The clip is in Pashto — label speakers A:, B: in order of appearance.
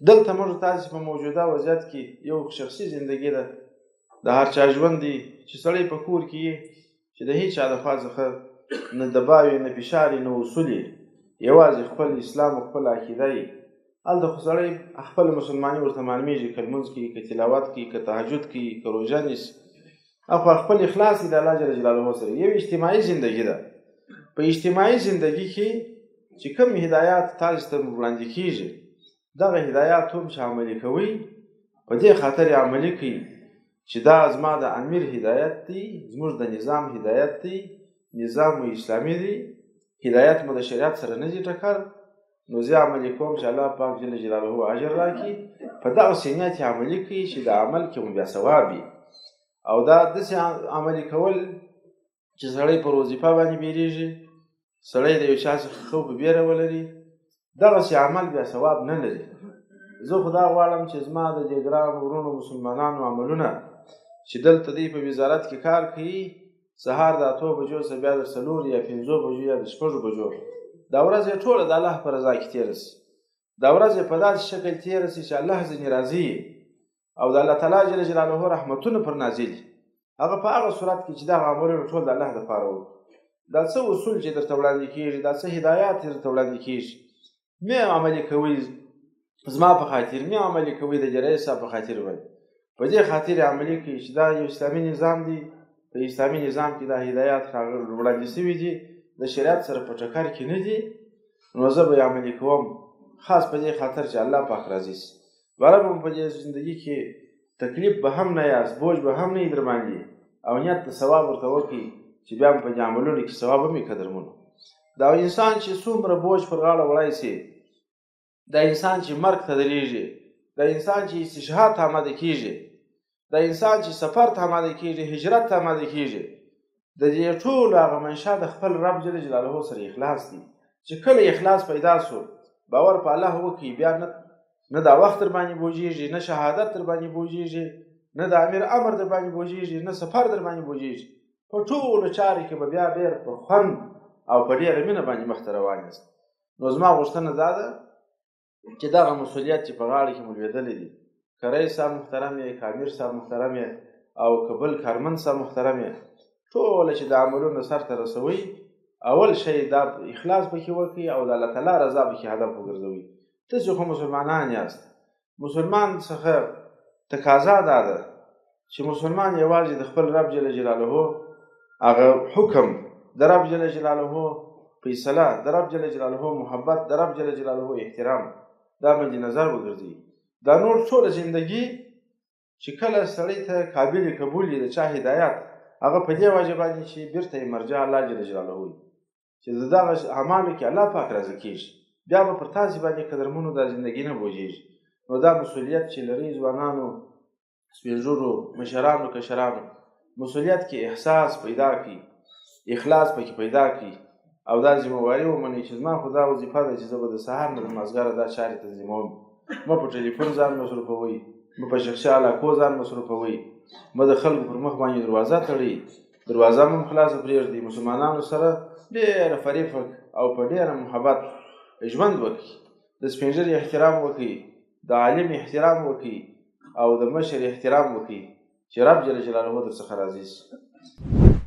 A: دلته موږ تاسې په موجوده وضعیت کې یو شخصي زندګي ده، د هر چا ژوند دی چې سړی په کور کې یې چې د هېچ چا د خوا څخه نه دباو یې نه فشار یې نه اصول یې، یوازې خپل اسلام او خپل عقیده یې. هلته خو سړی خپله مسلماني ورته معلومېږي، که لمونځ کوي، که تلاوت کوي، که تهجد کوي، که روژه نیسي، او خپل اخلاص یې د الله جل جلاله سره. یو اجتماعي زندګي ده. په اجتماعي زندګي کې چې کوم هدایات تاسو ته وړاندې کېږي، دغه هدایات هم چې عملي کوئ، په دې خاطر یې عملي کوي چې دا زما د امیر هدایت دی، زموږ د نظام هدایت دی، نظام مو اسلامي دی، هدایت مو د شریعت سره نه دي ټکر، نو زه عملي کوم چې الله پاک جل جلاله اجر راکړي. په دغسې نیت یې عملي کوي چې د عمل کې مو بیا ثواب وي. او دا داسې عملي کول چې سړی پر وظیفه باندې بیریږي، سړی د یو چا څخه خوف بیره ولري، دغسې عمل بیا ثواب نه لري. زه خو دا غواړم چې زما د دې ګرانو ورونو مسلمانانو عملونه چې دلته دوی په وزارت کې کار کوي، سهار د 8 بجو څخه بیا د 4 یا 5 بجو یا د 6 بجو، دا ورځ یې ټوله د الله په رضا کې تېره شي. دا ورځ یې په داسې شکل تېره شي چې الله ځینې راضي او د الله تعالی جل جلاله رحمتونه پر نازل، هغه په هغه صورت کې چې دغه عملونه ټول د الله دپاره وو. دا څه اصول چې درته وړاندې کېږي، دا څه هدایات چې درته وړاندې کېږي، مې عملي کوئ زما په خاطر، مې عملي کوئ د جرایي صاحب په خاطر باندې. په دې خاطر یې عملي کوي چې دا یو اسلامي نظام دی، په اسلامي نظام کې دا هدایات وړاندې شوي دي، د شریعت سره په ټکر کې نه دي، نو زه به یې عملي کوم، خاص په دې خاطر چې الله پاک راضي شي. بله به په دې زندګي کې تکلیف به هم نه یاست، بوج به هم نه یې در باندې، او نیت د ثواب ورته وکړي چې بیا په دې عملونو کې ثواب هم وي. قدرمنو، دا انسان چې څومره بوج پر غاړه وړی شي، دا انسان چې مرګ ته درېږي، دا انسان چې استشهاد ته آماده کېږي، دا انسان چې سفر ته آماده کېږي، هجرت ته آماده کېږي، د دې ټولو هغه منشا د خپل رب جل جلاله سره اخلاص دی. چې کله اخلاص پیدا شو، باور په الله وکړي، بیا نه دا وخت در باندې بوجېږي، نه شهادت در باندې بوجېږي، نه د امیر امر در باندې بوجېږي، نه سفر در باندې بوجېږي. په ټولو چارو کې به بیا ډېر په خوند او په ډېره مینه باندې مخته روان یاست. نو زما غوښتنه دا ده چې دغه مسؤلیت چې په غاړه کې مو لوېدلی دی، که رئیس صاحب محترم یې، که امیر صاحب محترم یې، او که بل کارمند صاحب محترم یې، ټوله چې د عملونو سرته رسوئ، اول شی دا اخلاص پکې وکړئ او د الله تعالی رضا پکې هدف وګرځوئ. تاسو خو مسلمانان یاست. مسلمان څخه تقاضا دا ده چې مسلمان یوازې د خپل رب جل جلاله هغه حکم، د رب جل جلاله فیصله، د رب جل جلاله محبت، د رب جل جلاله احترام، دا مد نظر وګرځي. دا نور ټوله زندګي چې کله سړی ته قابل قبول وي د چا هدایت، هغه په دې وجه باندې چې بیرته یې مرجع الله جل جلاله وي، چې د دغه اعمالو کې الله پاک راضي کېږي، بیا به پر تاسې باندې قدرمنو دا زندګي نه بوجېږي. نو دا مسؤلیت چې لرئ ځوانانو، سپین ږیرو، مشرانو، کشرانو، مسؤلیت کې احساس پیدا کړي، اخلاص پکې پیدا کړي، او دا ذمهواري ومنئ چې زما خو دا وظیفه ده چې زه به د سهار نه د مازدیګره دا چارې تنظیموم. مه په ټلیفون ځان مصروفوئ، مه په شخصي علاقو ځان مصروفوئ، مه د خلکو پر مخ باندې دروازه تړئ، دروازه مو هم خلاصه پرېږدئ. مسلمانانو سره ډېره فرفق او په ډېره محبت ژوند وکړئ، د سپین ږیري احترام وکړئ، د عالم احترام وکړئ، او د مشر احترام وکړئ، چې رب جل جلاله درڅخه راضي شي.